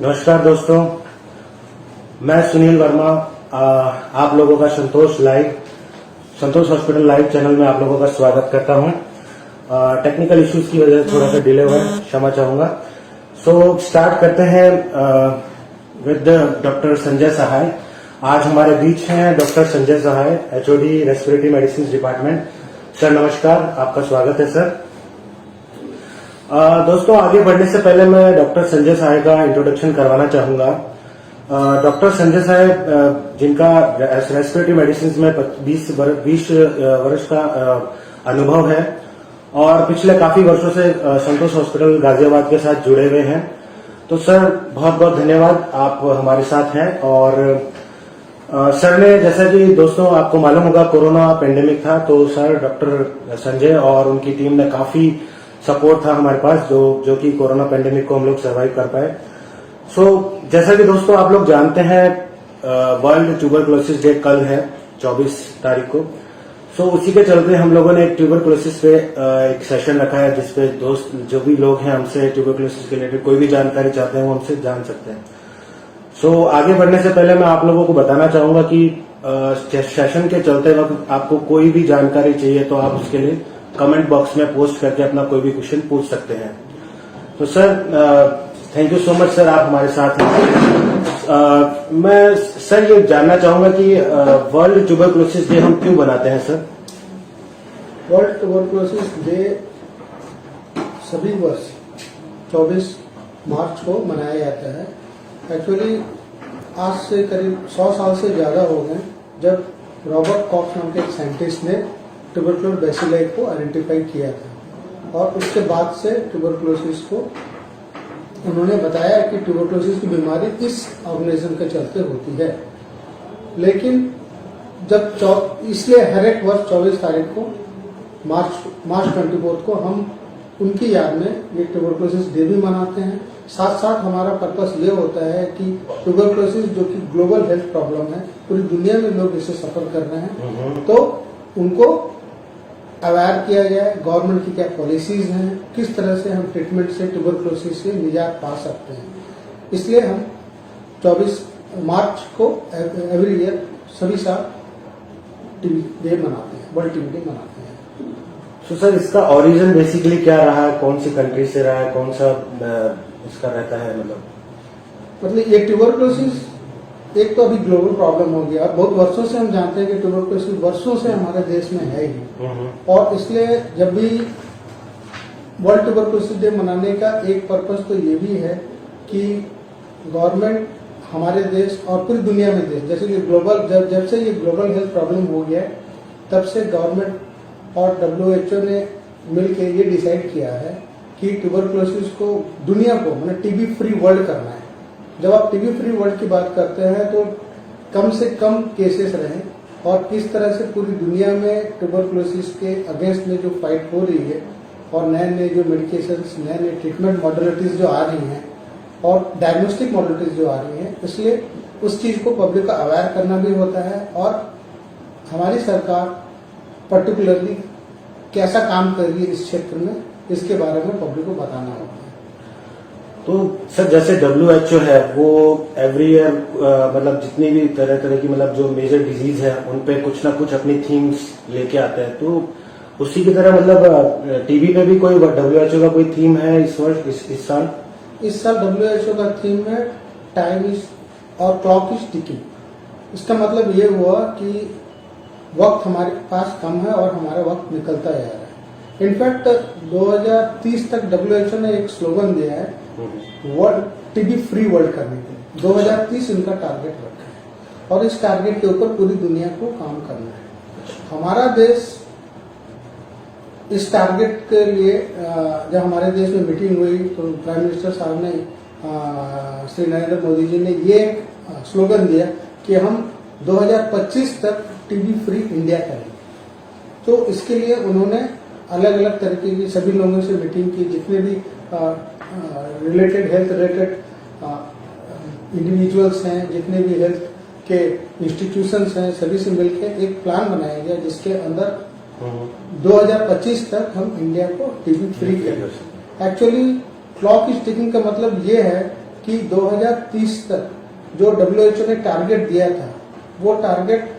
नमस्कार दोस्तों, मैं सुनील वर्मा आप लोगों का संतोष हॉस्पिटल लाइव चैनल में आप लोगों का स्वागत करता हूं। टेक्निकल इश्यूज की वजह से थोड़ा सा डिले हुआ है, क्षमा चाहूंगा। सो स्टार्ट करते हैं विद डॉक्टर संजय सहाय। आज हमारे बीच हैं doctor Sanjay Sahay, HOD respiratory medicine department. Sir नमस्कार, आपका स्वागत है सर। दोस्तों, आगे बढ़ने से पहले मैं डॉक्टर संजय सहाय का इंट्रोडक्शन करवाना चाहूंगा। डॉक्टर संजय सहाय जिनका रेस्पिरेटरी मेडिसिन में 20 वर्ष का अनुभव है और पिछले काफी वर्षों से संतोष हॉस्पिटल गाजियाबाद के साथ जुड़े हुए हैं। तो सर बहुत बहुत धन्यवाद, आप हमारे साथ हैं। और सर ने, जैसा कि दोस्तों आपको मालूम होगा, कोरोना पेंडेमिक था, तो सर डॉक्टर संजय और उनकी टीम ने काफी सपोर्ट था हमारे पास, जो कि कोरोना पेंडेमिक को हम लोग सर्वाइव कर पाए। सो जैसा कि दोस्तों आप लोग जानते हैं, वर्ल्ड ट्यूबरकुलोसिस डे कल है 24 तारीख को। सो उसी के चलते हम लोगों ने एक ट्यूबरकुलोसिस पे एक सेशन रखा है, जिसपे दोस्त जो भी लोग हैं हमसे ट्यूबरकुलोसिस के रिलेटेड कोई भी जानकारी चाहते हैं वो हमसे जान सकते हैं। सो आगे बढ़ने से पहले मैं आप लोगों को बताना चाहूंगा कि सेशन के चलते वक्त आपको कोई भी जानकारी चाहिए तो आप उसके लिए कमेंट बॉक्स में पोस्ट करके अपना कोई भी क्वेश्चन पूछ सकते हैं। तो sir thank you so much sir, आप हमारे साथ हैं। मैं सर ये जानना चाहूंगा कि वर्ल्ड ट्यूबरकुलोसिस डे हम क्यों बनाते हैं सर? वर्ल्ड ट्यूबरकुलोसिस डे सभी वर्ष 24 मार्च को मनाया जाता है। एक्चुअली आज से करीब 100 साल से ज्यादा हो गए जब रॉबर्ट कॉक्स नाम के एक साइंटिस्ट ने ट्यूबरकुलोसिस बैसिलाई को आइडेंटिफाई किया था, और उसके बाद से ट्यूबरकुलोसिस को उन्होंने बताया कि ट्यूबरकुलोसिस की बीमारी इस ऑर्गेनिज्म के चलते होती है। लेकिन जब इसलिए हर एक वर्ष 24 तारीख को मार्च 24 को हम उनकी याद में ये ट्यूबरकुलोसिस डे भी मनाते हैं। साथ साथ हमारा पर्पस ये होता है कि ट्यूबरकुलोसिस जो कि ग्लोबल हेल्थ प्रॉब्लम है, पूरी दुनिया में लोग इसे सफर कर रहे हैं, तो उनको अवेयर किया जाए, गवर्नमेंट की क्या पॉलिसीज हैं, किस तरह से हम ट्रीटमेंट से ट्यूबरकुलोसिस से निजात पा सकते हैं। इसलिए हम 24 मार्च को एवरी ईयर सभी साल टीबी डे मनाते हैं, वर्ल्ड टीबी डे मनाते हैं। तो सर इसका ओरिजिन बेसिकली क्या रहा है, कौन सी कंट्री से रहा है, कौन सा इसका रहता है? मतलब ये ट्यूबरकुलोसिस एक तो अभी ग्लोबल प्रॉब्लम हो गया, बहुत वर्षों से हम जानते हैं कि ट्यूबरकुलोसिस वर्षों से हमारे देश में है ही, और इसलिए जब भी वर्ल्ड ट्यूबरकुलोसिस डे मनाने का एक पर्पस तो ये भी है कि गवर्नमेंट हमारे देश और पूरी दुनिया में देश, जैसे कि ग्लोबल जब से ये ग्लोबल हेल्थ प्रॉब्लम हो गया है, तब से गवर्नमेंट और WHO ने मिलकर ये डिसाइड किया है कि ट्यूबरकुलोसिस को दुनिया को मतलब टीबी फ्री वर्ल्ड करना है। जब आप टीबी फ्री वर्ल्ड की बात करते हैं तो कम से कम केसेस रहें, और किस तरह से पूरी दुनिया में ट्यूबरकुलोसिस के अगेंस्ट में जो फाइट हो रही है, और नए नए जो मेडिकेशंस, नए नए ट्रीटमेंट मॉडलिटीज जो आ रही हैं और डायग्नोस्टिक मॉडलिटीज जो आ रही हैं, इसलिए उस चीज को पब्लिक को अवेयर करना भी होता है। और हमारी सरकार पर्टिकुलरली कैसा काम कर रही है इस क्षेत्र में, इसके बारे में पब्लिक को बताना होता है। तो सर जैसे WHO है वो एवरी ईयर मतलब जितनी भी तरह की मतलब जो मेजर डिजीज है उन पे कुछ ना कुछ अपनी थीम्स लेके आते हैं, तो उसी की तरह मतलब टीबी पे भी कोई WHO का कोई थीम है इस वर्ष, इस साल? इस साल WHO का थीम है टाइम इज और क्लॉक इज टिकिंग। इसका मतलब ये हुआ कि वक्त हमारे पास कम है और हमारा वक्त निकलता जा रहा है। इनफैक्ट 2030 तक WHO ने एक स्लोगन दिया है, वर्ल्ड टीबी फ्री वर्ल्ड करने के लिए 2030 इनका टारगेट रखा है, और इस टारगेट के ऊपर पूरी दुनिया को काम करना है। हमारा देश इस टारगेट के लिए जब हमारे देश में मीटिंग हुई तो प्राइम मिनिस्टर साहब ने, श्री नरेंद्र मोदी जी ने ये स्लोगन दिया कि हम 2025 तक टीबी फ्री इंडिया करेंगे। तो इसके लिए उन्होंने अलग अलग तरीके की सभी लोगों से मीटिंग की, जितने भी रिलेटेड हेल्थ रिलेटेड इंडिविजुअल्स हैं, जितने भी हेल्थ के इंस्टीट्यूशंस हैं, सभी से मिलकर एक प्लान बनाया गया जिसके अंदर 2025 तक हम इंडिया को टीबी फ्री करें। एक्चुअली क्लॉक इज टिकिंग का मतलब ये है कि 2030 तक जो WHO ने टारगेट दिया था वो टारगेट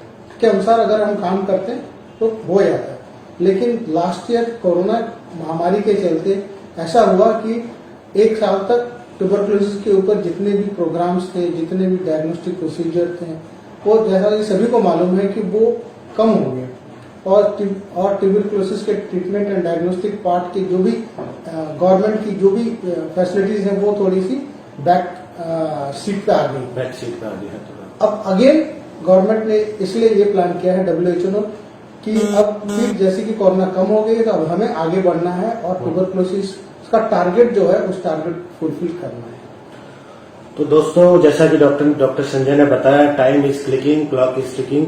के अनुसार अगर हम काम करते हैं तो हो जाता है। लेकिन लास्ट ईयर कोरोना महामारी के चलते ऐसा हुआ कि एक साल तक ट्यूबरकुलोसिस के ऊपर जितने भी प्रोग्राम्स थे, जितने भी डायग्नोस्टिक प्रोसीजर थे, वो जैसा कि सभी को मालूम है कि वो कम हो गए और ट्यूबरकुलोसिस के ट्रीटमेंट एंड डायग्नोस्टिक पार्ट की जो भी गवर्नमेंट की जो भी फैसिलिटीज हैं वो थोड़ी सी बैक सीट पे आ गई। बैक सीट पे आ गई है। अब अगेन गवर्नमेंट ने इसलिए ये प्लान किया है WHO ने कि अब फिर जैसे कि कोरोना कम हो गई तो अब हमें आगे बढ़ना है और ट्यूबरकुलोसिस का टारगेट जो है उस टारगेट फुलफिल करना है। तो दोस्तों, जैसा कि डॉक्टर संजय ने बताया, time is clicking, clock is ticking.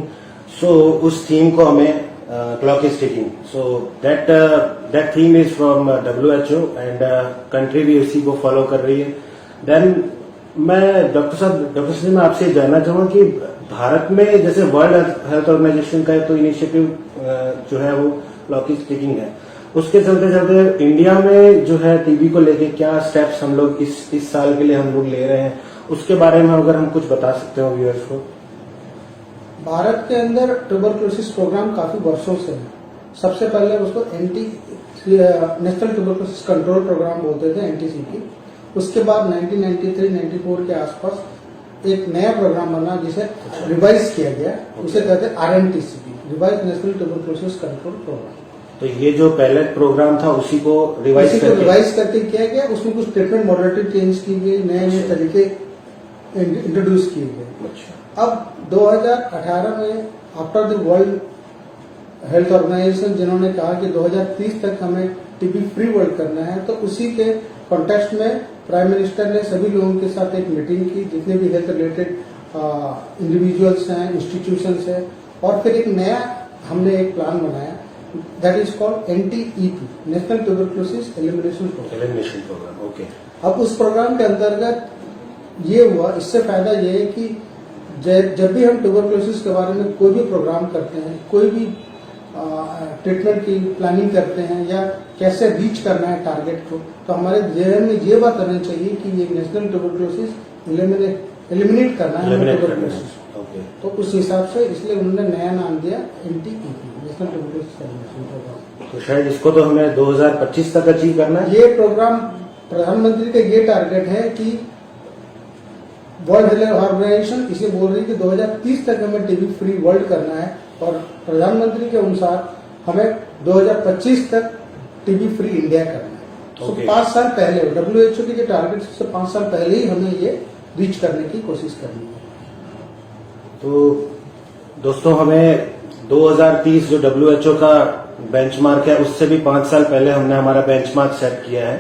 So उस थीम को हमें clock is ticking, so that theme is from WHO and country भी उसी को फॉलो कर रही है। देन मैं डॉक्टर संजय, मैं आपसे जानना चाहूंगा कि भारत में जैसे वर्ल्ड हेल्थ ऑर्गेनाइजेशन का तो इनिशिएटिव जो है वो क्लॉक इज टिकिंग है, उसके चलते चलते इंडिया में जो है टीबी को लेके क्या स्टेप्स हम लोग इस साल के लिए हम लोग ले रहे हैं, उसके बारे में अगर हम कुछ बता सकते हो व्यूअर्स को। भारत के अंदर ट्यूबरकुलोसिस प्रोग्राम काफी वर्षों से है। सबसे पहले उसको नेशनल ट्यूबरकुलोसिस कंट्रोल प्रोग्राम बोलते थे, NTCP। उसके बाद 1993-94 के आसपास एक नया प्रोग्राम बना जिसे रिवाइज किया गया, उसे कहते हैं RNTCP, revise national tuberculosis control programme. तो ये जो पहले प्रोग्राम था उसी को रिवाइज करके किया गया, उसमें कुछ ट्रीटमेंट मॉडलिटी चेंज की गई, नए नए तरीके इंट्रोड्यूस किए गए। अच्छा। अब 2018 में after the World Health Organization जिन्होंने कहा कि 2030 तक हमें टीबी फ्री वर्ल्ड करना है, तो उसी के कॉन्टेक्स्ट में प्राइम मिनिस्टर ने सभी लोगों के साथ एक मीटिंग की, जितने भी हेल्थ रिलेटेड इंडिविजुअल्स हैं, इंस्टीट्यूशंस हैं, और फिर एक नया हमने एक प्लान बनाया, that is called NTEP, national tuberculosis elimination programme. Okay. अब उस प्रोग्राम के अंतर्गत ये हुआ, इससे फायदा ये है कि जब भी हम ट्यूबरकुलोसिस के बारे में कोई भी प्रोग्राम करते हैं, कोई भी ट्रीटमेंट की प्लानिंग करते हैं या कैसे रीच करना है टारगेट को, तो हमारे जहन में ये बात आनी चाहिए कि ये नेशनल ट्यूबरकुलोसिस एलिमिनेट करना है ट्यूबरकुलोसिस। तो उस हिसाब से इसलिए उन्होंने नया नाम दिया NTEP, national tuberculosis elimination programme. तो शायद इसको तो हमें 2025 तक अचीव करना है। ये प्रोग्राम प्रधानमंत्री का ये टारगेट है कि वर्ल्ड हेल्थ ऑर्गेनाइजेशन इसे बोल रही है कि 2030 तक हमें टीबी फ्री वर्ल्ड करना है, और प्रधानमंत्री के अनुसार हमें 2025 तक टीबी फ्री इंडिया करना है। तो 5 साल पहले WHO के टारगेट से 5 साल पहले ही हमें ये रीच करने की कोशिश करनी है। तो दोस्तों, हमें 2030 जो WHO का बेंचमार्क है उससे भी 5 साल पहले हमने हमारा बेंचमार्क सेट किया है,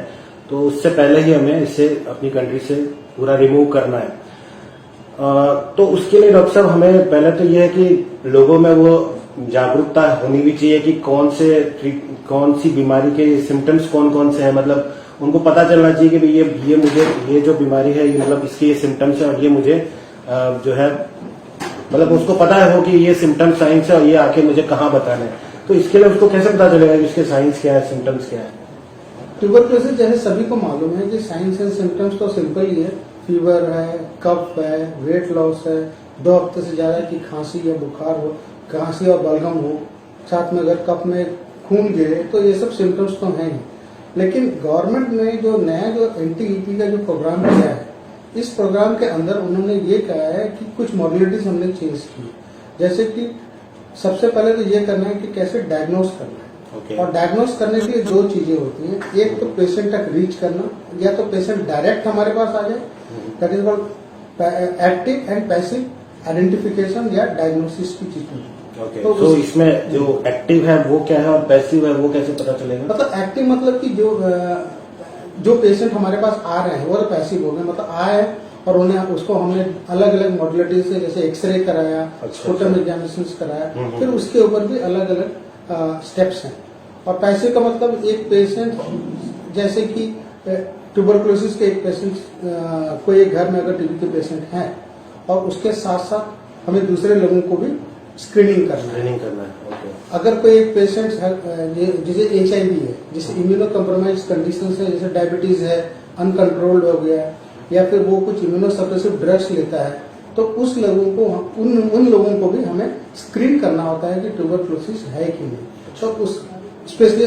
तो उससे पहले ही हमें इसे अपनी कंट्री से पूरा रिमूव करना है। तो उसके लिए डॉक्टर साहब, हमें पहले तो यह है कि लोगों में वो जागरूकता होनी भी चाहिए कि कौन सी बीमारी के सिम्टम्स कौन कौन से हैं, मतलब उनको पता चलना चाहिए कि भाई ये जो बीमारी है, ये मतलब इसके ये सिम्टम्स है और ये मुझे जो है मतलब उसको पता हो कि ये सिम्टम्स साइंस है और ये आके मुझे कहाँ बताना है। तो इसके लिए उसको कैसे पता चलेगा कि इसके साइंस क्या है, सिम्टम्स क्या है? ट्यूबरकुलोसिस जैसे सभी को मालूम है कि साइंस एंड सिम्टम्स तो सिंपल ही है, फीवर है, कफ है, वेट लॉस है, 2 हफ्ते से ज्यादा की खांसी या बुखार हो, खांसी और बलगम हो, साथ में अगर कफ में खून गिरे, तो ये सब सिम्टम्स तो हैं ही। लेकिन गवर्नमेंट ने जो नया जो NTEP का जो प्रोग्राम किया है, इस प्रोग्राम के अंदर उन्होंने ये कहा है कि कुछ मॉडलिटीज हमने चेंज की, जैसे कि सबसे पहले तो ये करना है कि कैसे डायग्नोस करना है। और डायग्नोस करने के लिए 2 चीजें होती हैं, एक तो पेशेंट तक रीच करना, या तो पेशेंट डायरेक्ट हमारे पास आ जाए, that is called active and passive identification या डायग्नोसिस की चीजें। तो इसमें जो एक्टिव है वो क्या है और पैसिव है वो कैसे पता चलेगा? मतलब एक्टिव मतलब कि जो पेशेंट हमारे पास आ रहे हैं वो तो पैसिव हो गए, मतलब आए और उन्हें उसको हमने अलग अलग मॉडलिटी से जैसे एक्सरे कराया, स्पुटम एग्जामिनेशन कराया, फिर उसके ऊपर भी अलग अलग स्टेप्स हैं। और पैसिव का मतलब एक पेशेंट जैसे कि ट्यूबरकुलोसिस के एक पेशेंट कोई एक घर में अगर टीबी के पेशेंट हैं और उसके साथ साथ हमें दूसरे लोगों को भी स्क्रीनिंग करना है। अगर कोई एक पेशेंट जिसे HIV है, जिसे इम्यूनो कम्प्रोमाइज कंडीशन है, जैसे डायबिटीज है, अनकंट्रोल्ड हो गया, या फिर वो कुछ इम्यूनोसप्रेसिव ड्रग्स लेता है, तो उस लोगों को उन लोगों को भी हमें स्क्रीन करना होता है कि ट्यूबरक्लोसिस है कि नहीं। तो उस स्पेशली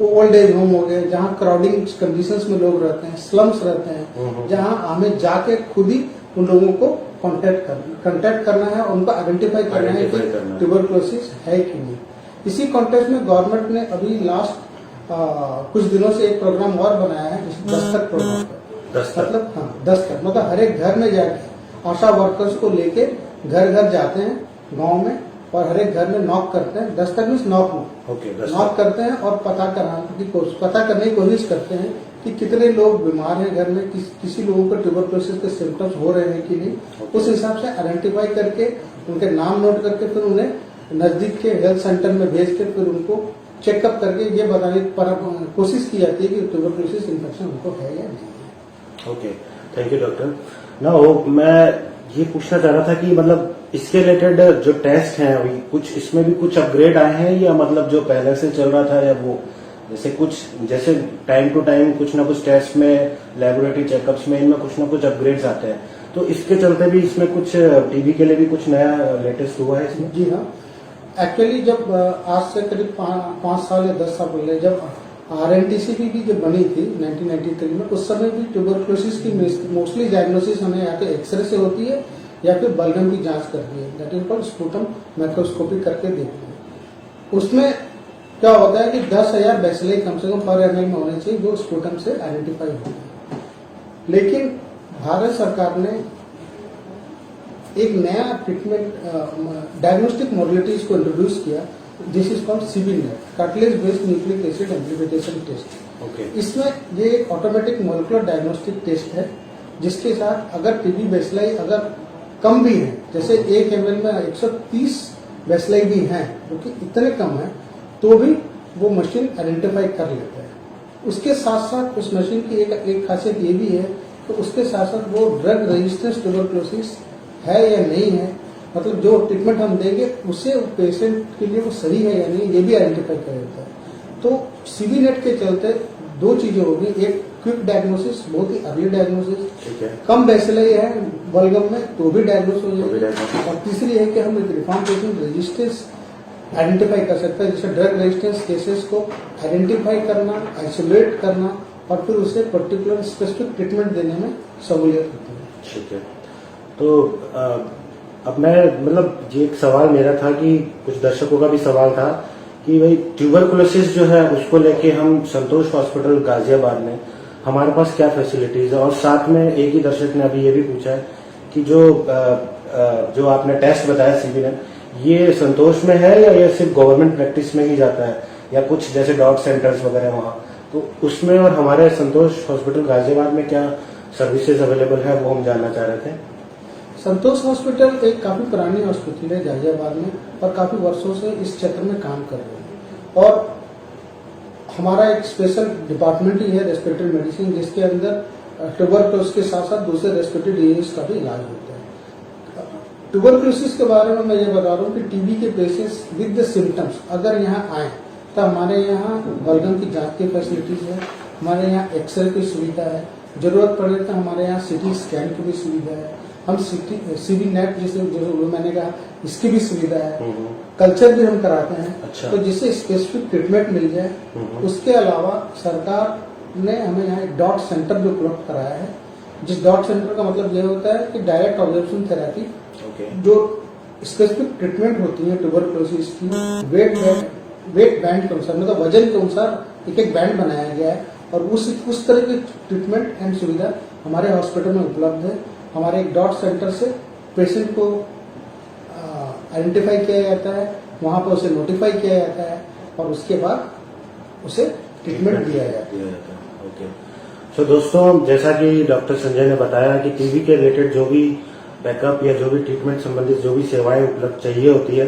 ओल्ड एज होम हो गए, जहाँ क्राउडिंग कंडीशंस में लोग रहते हैं, स्लम्स रहते हैं, जहाँ हमें जाके खुद ही उन लोगों को कांटेक्ट करना है और उनको आइडेंटिफाई करना है कि ट्यूबरक्लोसिस है कि नहीं। इसी कॉन्टेक्स्ट में गवर्नमेंट ने अभी लास्ट कुछ दिनों से एक प्रोग्राम और बनाया है, दस्तक प्रोग्राम। मतलब दस्तक मतलब हर एक घर में जाके आशा वर्कर्स को लेके घर घर जाते हैं गांव में, और हर एक घर में नॉक करते हैं। दस्तक मीन्स नॉक करते हैं और पता करने की कोशिश करते हैं कि कितने लोग बीमार हैं घर में, किसी लोगों को ट्यूबरक्लोसिस के सिम्टम्स हो रहे हैं कि नहीं। उस हिसाब से आइडेंटिफाई करके उनके नाम नोट करके फिर उन्हें नजदीक के हेल्थ सेंटर में भेज के फिर उनको चेकअप करके ये बताने की कोशिश की जाती है कि ट्यूबरक्लोसिस इन्फेक्शन उनको है या नहीं। Okay, thank you doctor. ना मैं ये पूछना चाह रहा था कि मतलब इसके रिलेटेड जो टेस्ट हैं अभी कुछ इसमें भी कुछ अपग्रेड आए हैं, या मतलब जो पहले से चल रहा था, या वो जैसे टाइम टू टाइम कुछ ना कुछ टेस्ट में, लेबोरेटरी चेकअप्स में, इनमें कुछ ना कुछ अपग्रेड्स आते हैं, तो इसके चलते भी इसमें कुछ टीबी के लिए भी कुछ नया लेटेस्ट हुआ है इसमें? जी हाँ, एक्चुअली जब आज से करीब 5 साल या 10 साल पहले जब RNTCP भी जब बनी थी 1993 में, उस समय भी ट्यूबरक्लोसिस की मोस्टली डायग्नोसिस हमें या तो एक्सरे से होती है या फिर बलगम की जांच करती है, that is called sputum microscopy करके देखते हैं। उसमें क्या होता है कि 10,000 बैसिली कम से कम पर ml में होने चाहिए जो स्पूटम से आइडेंटिफाई होते हैं। लेकिन भारत सरकार ने एक नया ट्रीटमेंट डायग्नोस्टिक मॉडलिटीज को इंट्रोड्यूस किया, this is called CBNET, cartilage based nucleic acid amplification test. Okay. इसमें ये एक ऑटोमेटिक मोलिकुलर डायग्नोस्टिक टेस्ट है, जिसके साथ अगर टीबी बेसिलाई अगर कम भी है, जैसे 1 ml में 130 बेसिलाई भी हैं, जो कि इतने कम है, तो भी वो मशीन आइडेंटिफाई कर लेता है। उसके साथ साथ उस मशीन की एक खासियत ये भी है कि उसके साथ साथ वो ड्रग रेजिस्टेंस ट्यूबरक्लोसिस है या नहीं है, मतलब जो ट्रीटमेंट हम देंगे उससे पेशेंट के लिए वो सही है या नहीं, ये भी आइडेंटिफाई कर देता है। तो CBNET के चलते 2 चीजें होगी, एक क्विक डायग्नोसिस, बहुत ही अर्ली डायग्नोसिस, कम बेसिलाई है बलगम में तो भी डायग्नोस हो जाएगी, और तीसरी है कि हम एक रिफॉर्म पेशेंट रेजिस्टेंस आइडेंटिफाई कर सकते हैं, जैसे ड्रग रेजिस्टेंस केसेस को आइडेंटिफाई करना, आइसोलेट करना और फिर उसे पर्टिकुलर स्पेसिफिक ट्रीटमेंट देने में सहूलियत होती है। ठीक है, तो अब मैं मतलब ये एक सवाल मेरा था कि कुछ दर्शकों का भी सवाल था कि भाई ट्यूबरकुलोसिस जो है उसको लेके हम संतोष हॉस्पिटल गाजियाबाद में हमारे पास क्या फैसिलिटीज है, और साथ में एक ही दर्शक ने अभी ये भी पूछा है कि जो आपने टेस्ट बताया CBNET, ये संतोष में है या ये सिर्फ गवर्नमेंट प्रैक्टिस में ही जाता है, या कुछ जैसे डॉग सेंटर्स वगैरह वहाँ, तो उसमें और हमारे संतोष हॉस्पिटल गाजियाबाद में क्या सर्विसेज अवेलेबल है वो हम जानना चाह रहे थे। संतोष हॉस्पिटल एक काफी पुरानी हॉस्पिटल है गाजियाबाद में, और काफी वर्षों से इस क्षेत्र में काम कर रहे हैं, और हमारा एक स्पेशल डिपार्टमेंट ही है रेस्पिरेटरी मेडिसिन, जिसके अंदर ट्यूबरक्लोसिस के साथ साथ दूसरे रेस्पिरेटरी डिजीज का भी इलाज होता है। ट्यूबरक्लोसिस के बारे में मैं ये बता रहा हूँ कि टीबी के पेशेंट्स विद द सिम्टम्स अगर यहाँ आए तो हमारे यहाँ बलगम की जांच की फैसिलिटीज है, हमारे यहाँ एक्सरे की सुविधा है, जरूरत पड़े तो हमारे यहाँ CT स्कैन की भी सुविधा है, हम CBNET जो मैंने कहा इसकी भी सुविधा है, कल्चर भी हम कराते हैं। अच्छा। तो जिससे स्पेसिफिक ट्रीटमेंट मिल जाए। उसके अलावा सरकार ने हमें यहाँ एक डॉट सेंटर भी उपलब्ध कराया है, जिस डॉट सेंटर का मतलब ये होता है कि डायरेक्ट ऑब्जर्वेशन थेरेपी, जो स्पेसिफिक ट्रीटमेंट होती है ट्यूबरक्लोसिस की वेट बैंड के अनुसार, मतलब वजन के अनुसार एक बैंड बनाया गया है, और उस तरह की ट्रीटमेंट एंड सुविधा हमारे हॉस्पिटल में उपलब्ध है। हमारे एक डॉट सेंटर से पेशेंट को आइडेंटिफाई किया जाता है, वहां पर उसे नोटिफाई किया जाता है, और उसके बाद उसे ट्रीटमेंट दिया जाता है। ओके, सो दोस्तों, जैसा कि डॉक्टर संजय ने बताया कि टीबी के रिलेटेड जो भी बैकअप या जो भी ट्रीटमेंट संबंधित जो भी सेवाएं उपलब्ध चाहिए होती है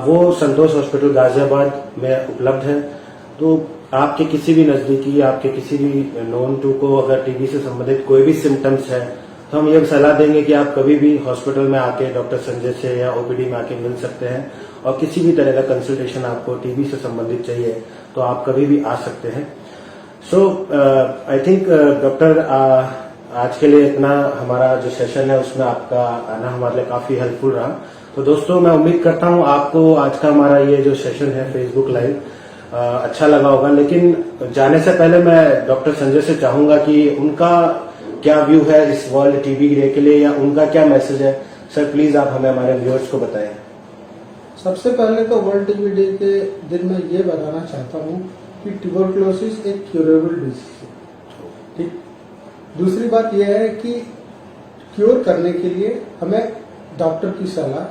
वो संतोष हॉस्पिटल गाजियाबाद में उपलब्ध है। तो आपके किसी भी नजदीकी, आपके किसी भी नोन टू को अगर टीबी से संबंधित कोई भी सिम्टम्स है, तो हम ये सलाह देंगे कि आप कभी भी हॉस्पिटल में आके डॉक्टर संजय से या OPD में आके मिल सकते हैं, और किसी भी तरह का कंसल्टेशन आपको टीबी से संबंधित चाहिए तो आप कभी भी आ सकते हैं। सो आई थिंक डॉक्टर आज के लिए इतना हमारा जो सेशन है उसमें आपका आना हमारे लिए काफी हेल्पफुल रहा। तो दोस्तों मैं उम्मीद करता हूँ आपको आज का हमारा ये जो सेशन है फेसबुक लाइव अच्छा लगा होगा। लेकिन जाने से पहले मैं डॉक्टर संजय से चाहूंगा कि उनका क्या व्यू है इस वर्ल्ड टीबी डे के लिए, या उनका क्या मैसेज है। सर प्लीज आप हमें हमारे व्यूअर्स को बताएं। सबसे पहले तो वर्ल्ड टीबी डे के दिन मैं ये बताना चाहता हूँ कि ट्यूबरकुलोसिस एक क्यूरेबल डिजीज है। ठीक। दूसरी बात यह है कि क्योर करने के लिए हमें डॉक्टर की सलाह,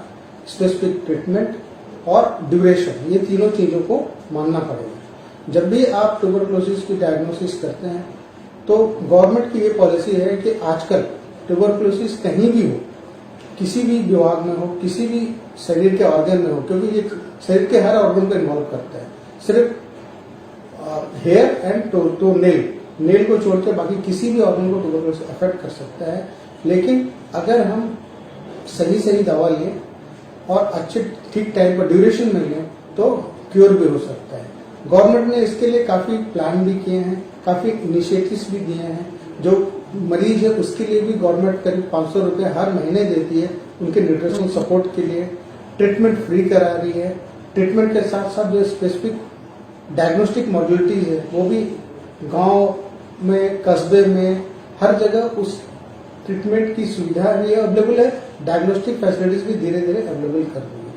स्पेसिफिक ट्रीटमेंट और ड्यूरेशन, ये तीनों चीजों को मानना पड़ेगा। जब भी आप ट्यूबरकुलोसिस की डायग्नोसिस करते हैं तो गवर्नमेंट की ये पॉलिसी है कि आजकल ट्यूबरकुलोसिस कहीं भी हो, किसी भी विभाग में हो, किसी भी शरीर के ऑर्गन में हो, क्योंकि ये शरीर के हर ऑर्गन को इन्वॉल्व करता है। सिर्फ हेयर एंड टो नेल को छोड़ के बाकी किसी भी ऑर्गन को ट्यूबरकुलोसिस अफेक्ट कर सकता है। लेकिन अगर हम सही दवा लें और अच्छे ठीक टाइम पर ड्यूरेशन में लें तो क्योर भी हो सकता है। गवर्नमेंट ने इसके लिए काफी प्लान भी किए हैं, काफी इनिशिएटिव्स भी दिए हैं। जो मरीज है उसके लिए भी गवर्नमेंट करीब 500 रुपए हर महीने देती है उनके न्यूट्रिशनल सपोर्ट के लिए। ट्रीटमेंट फ्री करा रही है। ट्रीटमेंट के साथ साथ जो स्पेसिफिक डायग्नोस्टिक मॉड्यूलिटीज है वो भी गांव में, कस्बे में, हर जगह उस ट्रीटमेंट की सुविधा भी अवेलेबल है। डायग्नोस्टिक फैसिलिटीज भी धीरे धीरे अवेलेबल कर रही है।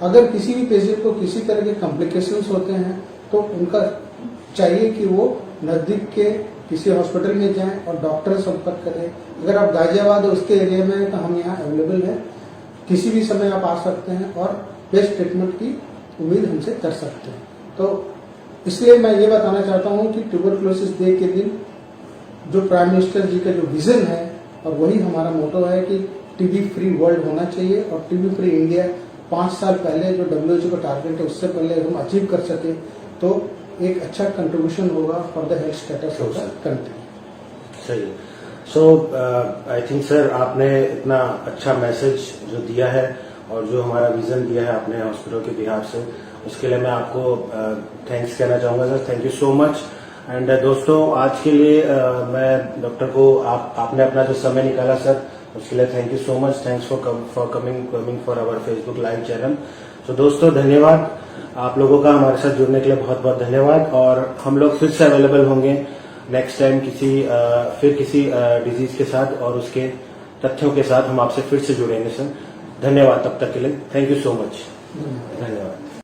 अगर किसी भी पेशेंट को किसी तरह के कॉम्प्लिकेशंस होते हैं तो उनका चाहिए कि वो नजदीक के किसी हॉस्पिटल में जाएं और डॉक्टर से संपर्क करें। अगर आप गाजियाबाद उसके एरिया में हैं तो हम यहाँ अवेलेबल हैं, किसी भी समय आप आ सकते हैं और बेस्ट ट्रीटमेंट की उम्मीद हमसे कर सकते हैं। तो इसलिए मैं ये बताना चाहता हूँ कि ट्यूबरकुलोसिस डे के दिन जो प्राइम मिनिस्टर जी का जो विजन है और वही हमारा मोटो है कि टीबी फ्री वर्ल्ड होना चाहिए और टीबी फ्री इंडिया 5 साल पहले जो WHO का टारगेट है उससे पहले हम अचीव कर सके तो एक अच्छा कंट्रीब्यूशन होगा for the health status of the country. सही। सो आई थिंक सर आपने इतना अच्छा मैसेज जो दिया है और जो हमारा विजन दिया है आपने हॉस्पिटल के बिहार से, उसके लिए मैं आपको थैंक्स कहना चाहूंगा sir. Thank you so much. And दोस्तों आज के लिए मैं डॉक्टर को आपने अपना जो समय निकाला सर उसके लिए thank you so much. Thanks for coming for our Facebook live channel. तो दोस्तों धन्यवाद आप लोगों का हमारे साथ जुड़ने के लिए, बहुत बहुत धन्यवाद। और हम लोग फिर से अवेलेबल होंगे नेक्स्ट टाइम किसी डिजीज के साथ और उसके तथ्यों के साथ हम आपसे फिर से जुड़ेंगे सर। धन्यवाद तब तक के लिए। Thank you so much. धन्यवाद।